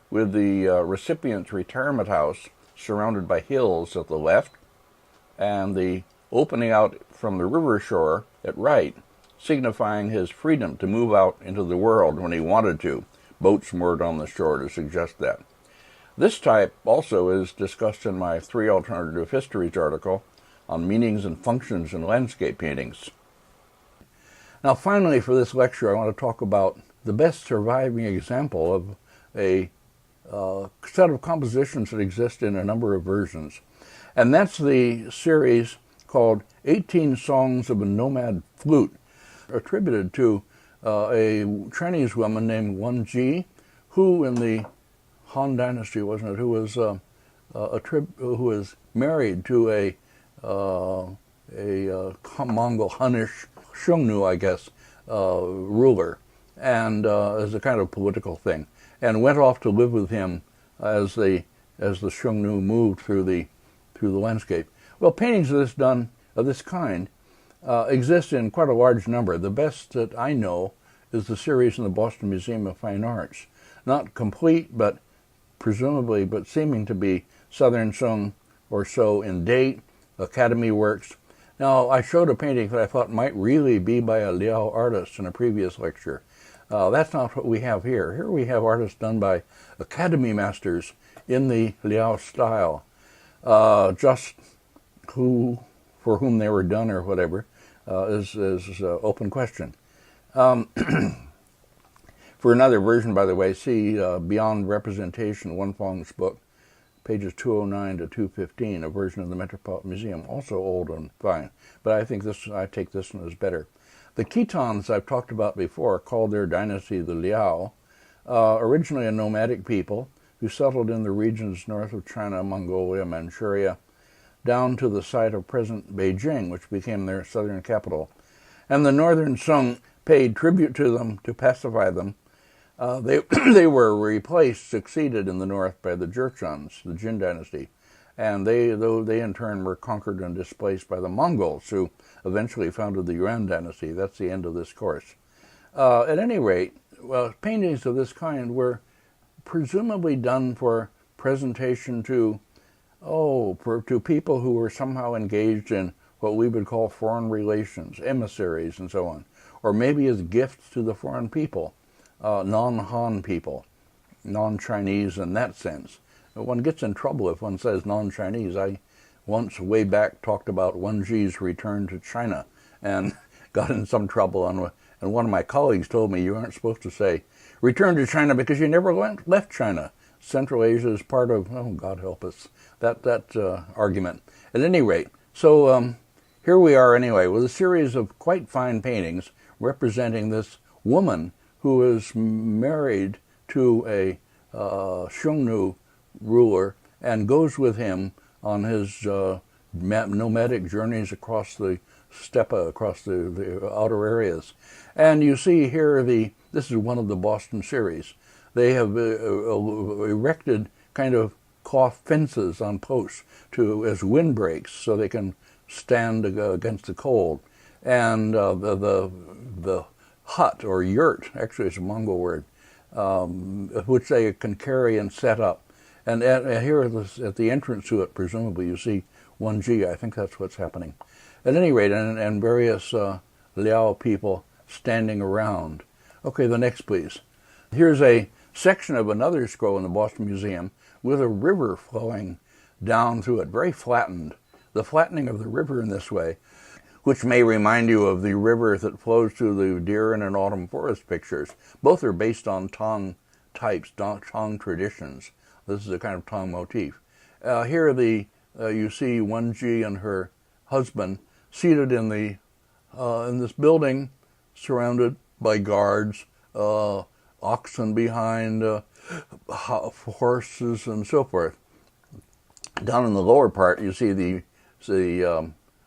with the recipient's retirement house surrounded by hills at the left, and the opening out from the river shore at right, signifying his freedom to move out into the world when he wanted to. Boats moored on the shore to suggest that. This type also is discussed in my 3 Alternative Histories article on meanings and functions in landscape paintings. Now finally, for this lecture, I want to talk about the best surviving example of a set of compositions that exist in a number of versions. And that's the series called 18 Songs of a Nomad Flute, attributed to a Chinese woman named Wen Ji, who in the Han Dynasty, wasn't it, who was married to a Mongol Hunish Xiongnu, I guess, ruler, and as a kind of political thing, and went off to live with him as the Xiongnu moved through the landscape. Well, paintings of this kind exist in quite a large number. The best that I know is the series in the Boston Museum of Fine Arts, not complete, but presumably, but seeming to be Southern Sung or so in date, Academy works. Now, I showed a painting that I thought might really be by a Liao artist in a previous lecture. That's not what we have here. Here we have artists done by Academy masters in the Liao style. Just for whom they were done or whatever is open question. For another version, by the way, see Beyond Representation, Wen Fong's book, pages 209 to 215, a version of the Metropolitan Museum, also old and fine. But I take this one as better. The Khitans I've talked about before called their dynasty the Liao, originally a nomadic people who settled in the regions north of China, Mongolia, Manchuria, down to the site of present Beijing, which became their southern capital. And the northern Sung paid tribute to them to pacify them. They were succeeded in the north by the Jurchens, the Jin dynasty, and they in turn were conquered and displaced by the Mongols, who eventually founded the Yuan dynasty. That's the end of this course. At any rate, well, paintings of this kind were presumably done for presentation to people who were somehow engaged in what we would call foreign relations, emissaries and so on, or maybe as gifts to the foreign people. Non-Han people, non-Chinese in that sense. One gets in trouble if one says non-Chinese. I once, way back, talked about Wen Ji's return to China and got in some trouble. And one of my colleagues told me, you aren't supposed to say return to China because you never left China. Central Asia is part of, oh, God help us, that argument. At any rate, so here we are anyway with a series of quite fine paintings representing this woman who is married to a Xiongnu ruler and goes with him on his nomadic journeys across the steppe, across the outer areas. And you see here, this is one of the Boston series. They have erected kind of cloth fences on posts as windbreaks so they can stand against the cold. And the hut or yurt, actually it's a Mongol word, which they can carry and set up. And here at the entrance to it, presumably, you see Wen Ji. I think that's what's happening. At any rate, and various Liao people standing around. Okay, the next, please. Here's a section of another scroll in the Boston Museum with a river flowing down through it, very flattened. The flattening of the river in this way, which may remind you of the river that flows through the Deer in an Autumn Forest pictures. Both are based on Tang types, Tang traditions. This is a kind of Tang motif. Here you see Wen Ji and her husband seated in this building, surrounded by guards, oxen behind, horses, and so forth. Down in the lower part, you see the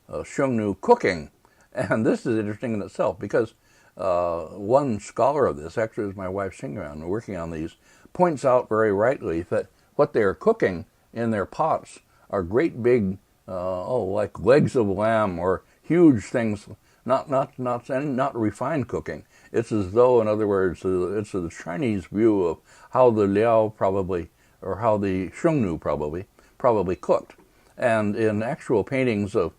Xiongnu cooking, and this is interesting in itself because one scholar of this, actually is my wife Singran, working on these, points out very rightly that what they are cooking in their pots are great big, like legs of lamb or huge things not refined cooking. It's as though, in other words, it's the Chinese view of how the Liao probably, or how the Shengnu probably cooked. And in actual paintings of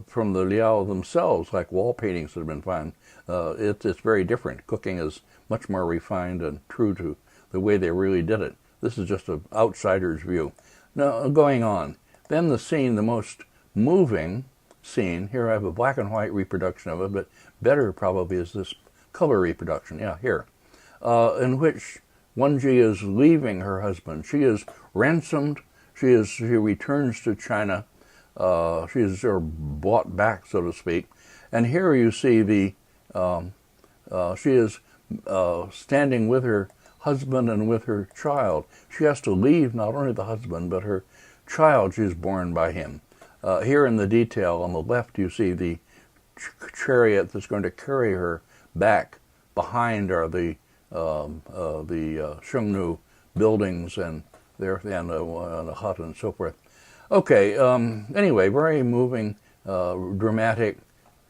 from the Liao themselves, like wall paintings that have been found, it's very different. Cooking is much more refined and true to the way they really did it. This is just an outsider's view. Now, going on. Then the scene, the most moving scene, here I have a black and white reproduction of it, but better probably is this color reproduction, yeah, here, in which Wenji is leaving her husband. She is ransomed. She returns to China. She is bought back, so to speak. And here you see she is standing with her husband and with her child. She has to leave not only the husband, but her child. She is born by him. Here in the detail on the left, you see the chariot that's going to carry her back. Behind are the Shengnu buildings and a hut and so forth. Okay. Anyway, very moving, dramatic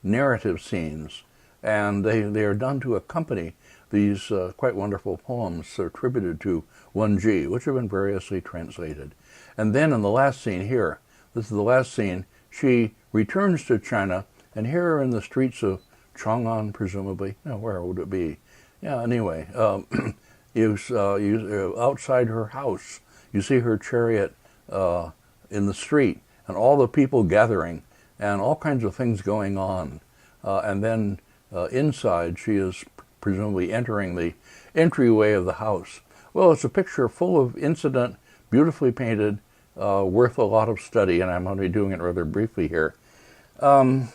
narrative scenes, and they are done to accompany these quite wonderful poems attributed to Wenji, which have been variously translated. And then in the last scene here, this is the last scene, she returns to China, and here in the streets of Chang'an, presumably, where would it be? Yeah, anyway, outside her house, you see her chariot in the street, and all the people gathering, and all kinds of things going on. And then inside, she is presumably entering the entryway of the house. Well, it's a picture full of incident, beautifully painted, worth a lot of study, and I'm only doing it rather briefly here. All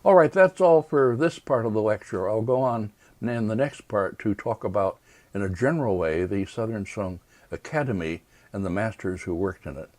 right, that's all for this part of the lecture. I'll go on in the next part to talk about, in a general way, the Southern Song Academy and the masters who worked in it.